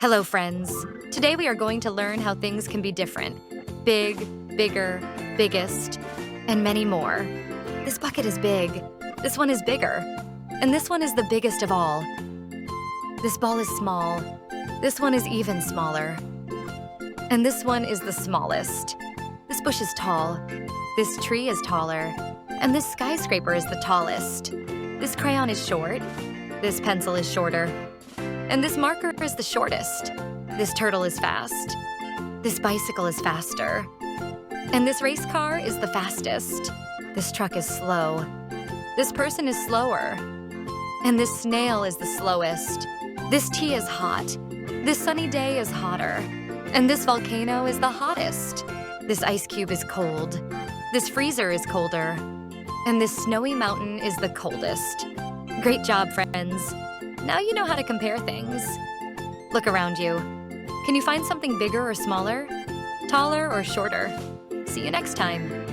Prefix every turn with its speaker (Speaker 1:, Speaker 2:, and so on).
Speaker 1: Hello, friends. Today we are going to learn how things can be different. Big, bigger, biggest, and many more. This bucket is big. This one is bigger. And this one is the biggest of all. This ball is small. This one is even smaller. And this one is the smallest. This bush is tall. This tree is taller. And this skyscraper is the tallest. This crayon is short. This pencil is shorter. And this marker is the shortest. This turtle is fast. This bicycle is faster. And this race car is the fastest. This truck is slow. This person is slower. And this snail is the slowest. This tea is hot. This sunny day is hotter. And this volcano is the hottest. This ice cube is cold. This freezer is colder. And this snowy mountain is the coldest. Great job, friends. Now you know how to compare things. Look around you. Can you find something bigger or smaller? Taller or shorter? See you next time.